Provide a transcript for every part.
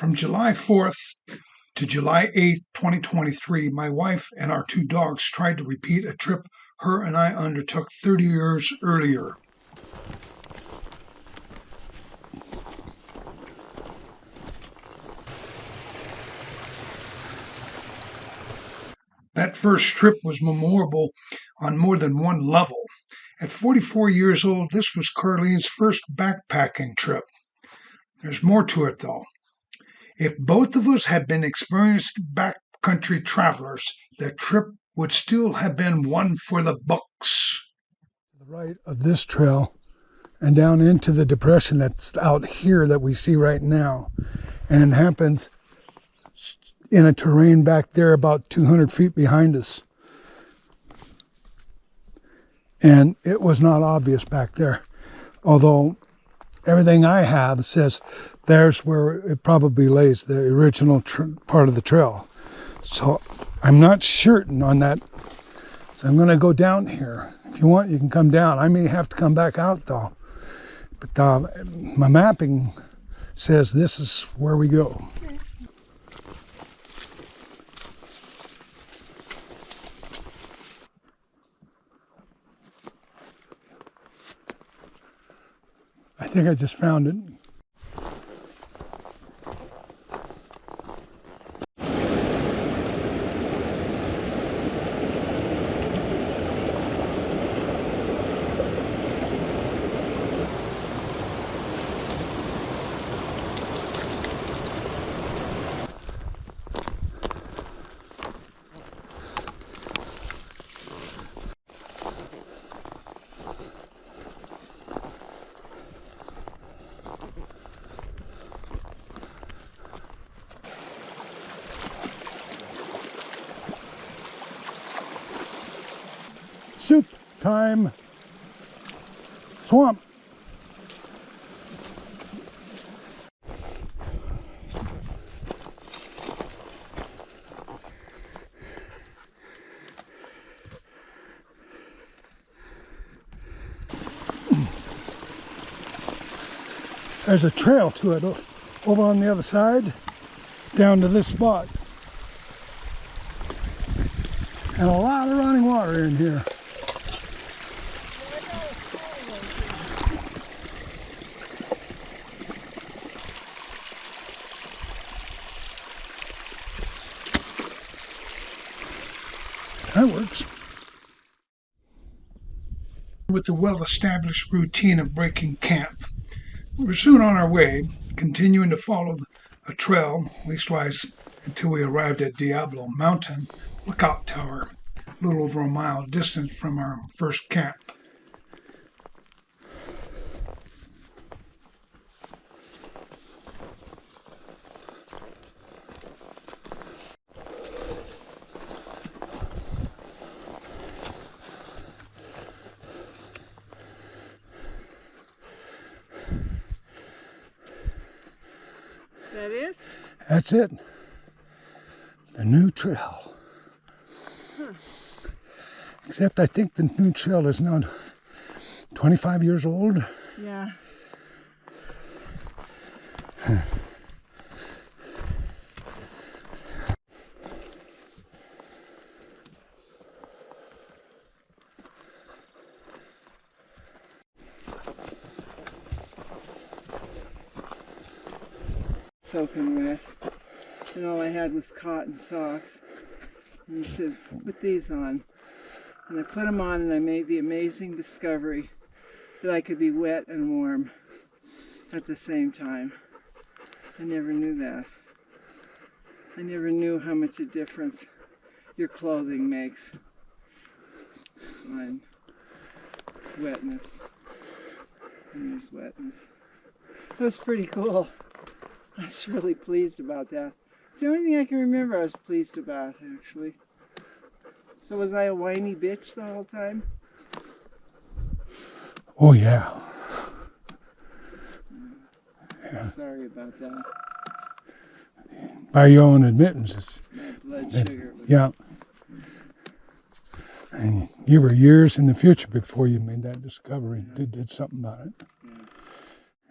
From July 4th to July 8th, 2023, my wife and our 2 dogs tried to repeat a trip her and I undertook 30 years earlier. That first trip was memorable on more than one level. At 44 years old, this was Carleen's first backpacking trip. There's more to it, though. If both of us had been experienced backcountry travelers, the trip would still have been one for the books. To the right of this trail and down into the depression that's out here that we see right now. And it happens in a terrain back there about 200 feet behind us. And it was not obvious back there, although everything I have says there's where it probably lays, the original part of the trail. So I'm not certain on that. So I'm going to go down here. If you want, you can come down. I may have to come back out though. But my mapping says this is where we go. I think I just found it. Soup time. Swamp. There's a trail to it over on the other side, down to this spot. And a lot of running water in here. That works. With the well-established routine of breaking camp, we were soon on our way, continuing to follow a trail, leastwise until we arrived at Diablo Mountain lookout tower, a little over a mile distant from our first camp. That is? That's it. The new trail. Huh. Except I think the new trail is now 25 years old. Yeah. Soaking wet, and all I had was cotton socks, and he said, put these on, and I put them on, and I made the amazing discovery that I could be wet and warm at the same time. I never knew that. I never knew how much a difference your clothing makes on wetness, and there's wetness. It was pretty cool. I was really pleased about that. It's the only thing I can remember I was pleased about, actually. So was I a whiny bitch the whole time? Oh, yeah. Sorry about that. By your own admittance. My blood sugar was... Yeah. And you were years in the future before you made that discovery. Did something about it. Yeah.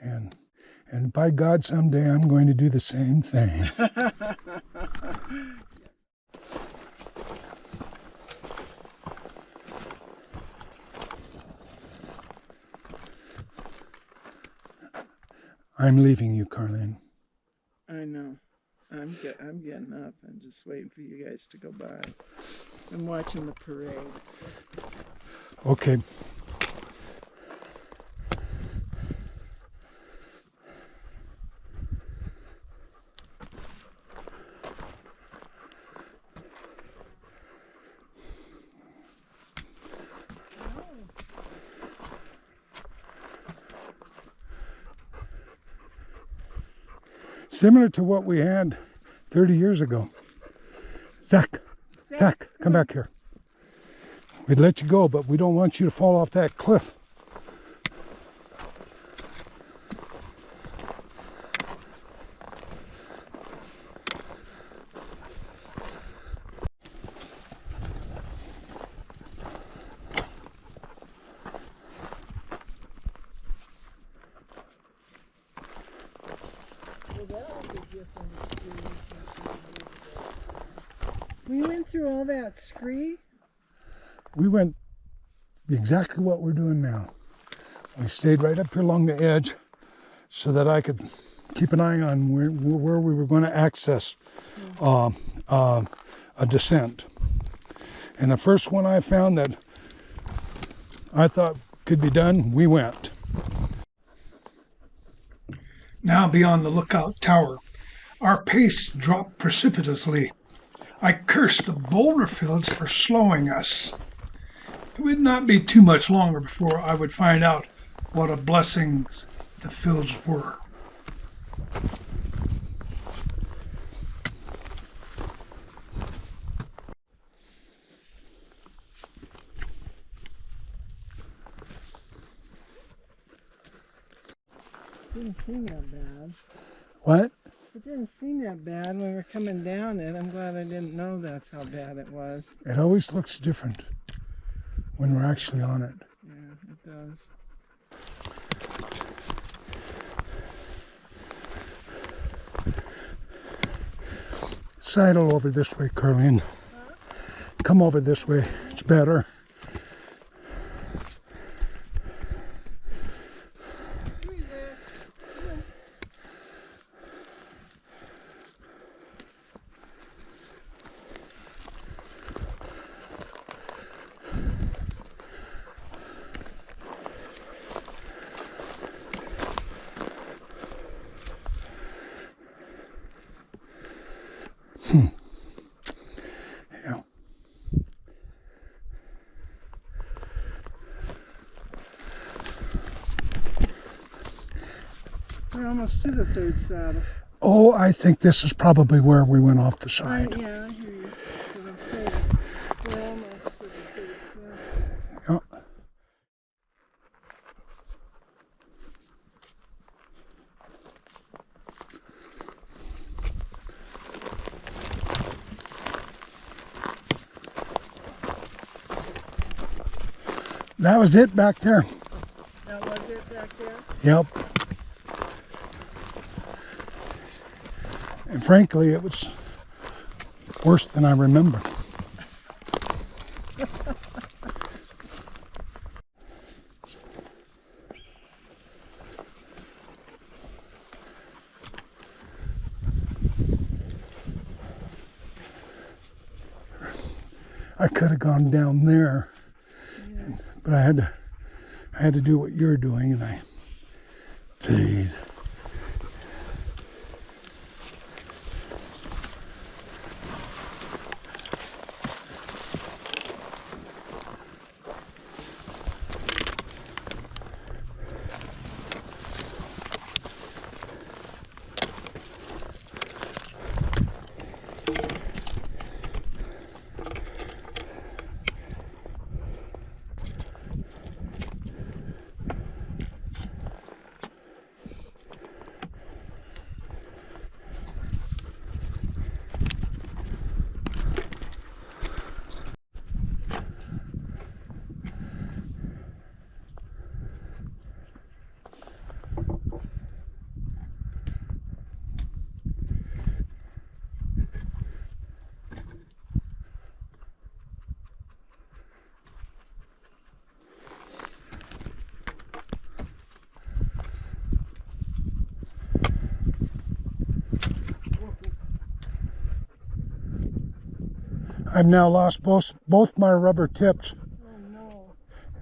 And And by God, someday I'm going to do the same thing. I'm leaving you, Carleen. I know. I'm getting up. I'm just waiting for you guys to go by. I'm watching the parade. Okay. Similar to what we had 30 years ago. Zach, come back here. We'd let you go, but we don't want you to fall off that cliff. We went through all that scree? We went exactly what we're doing now. We stayed right up here along the edge so that I could keep an eye on where we were going to access a descent. And the first one I found that I thought could be done, we went. Now beyond the lookout tower, our pace dropped precipitously. I cursed the boulder fields for slowing us. It would not be too much longer before I would find out what a blessing the fields were. Didn't seem that bad. What? It didn't seem that bad when we were coming down it. I'm glad I didn't know that's how bad it was. It always looks different when we're actually on it. Yeah, it does. Sidle over this way, Carleen. Huh? Come over this way. It's better. Yeah. We're almost to the third saddle. Oh, I think this is probably where we went off the side. Yeah, I hear you. But I'm saying we're almost to the third saddle. Yeah. That was it back there. That was it back there? Yep. And frankly, it was worse than I remember. I could have gone down there, but I had to do what you're doing, and geez. I've now lost both my rubber tips. Oh no.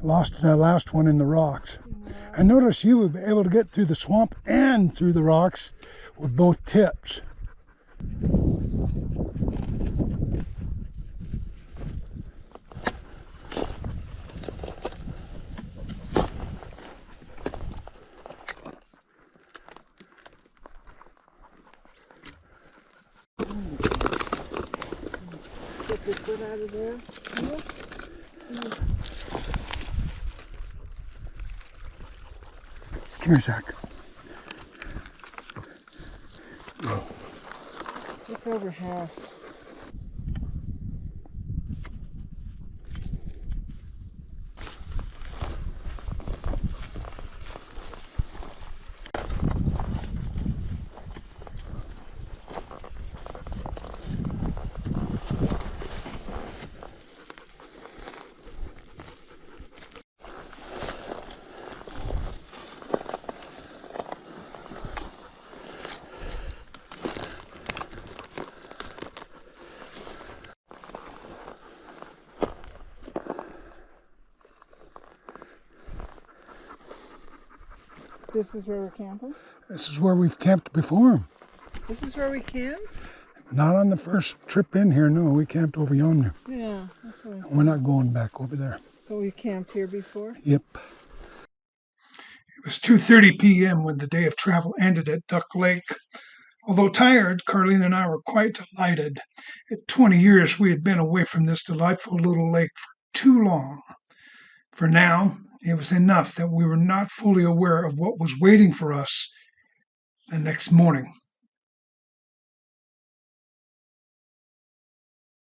Lost that last one in the rocks. I noticed you would be able to get through the swamp and through the rocks with both tips. Get the foot out of there. Come here, Zach. It's over half. This is where we're camping? This is where we've camped before. This is where we camped? Not on the first trip in here, no. We camped over yonder. Yeah, that's what I thought. We're not going back over there. So we camped here before? Yep. It was 2:30 p.m. when the day of travel ended at Duck Lake. Although tired, Carleen and I were quite delighted. At 20 years, we had been away from this delightful little lake for too long. For now, it was enough that we were not fully aware of what was waiting for us the next morning.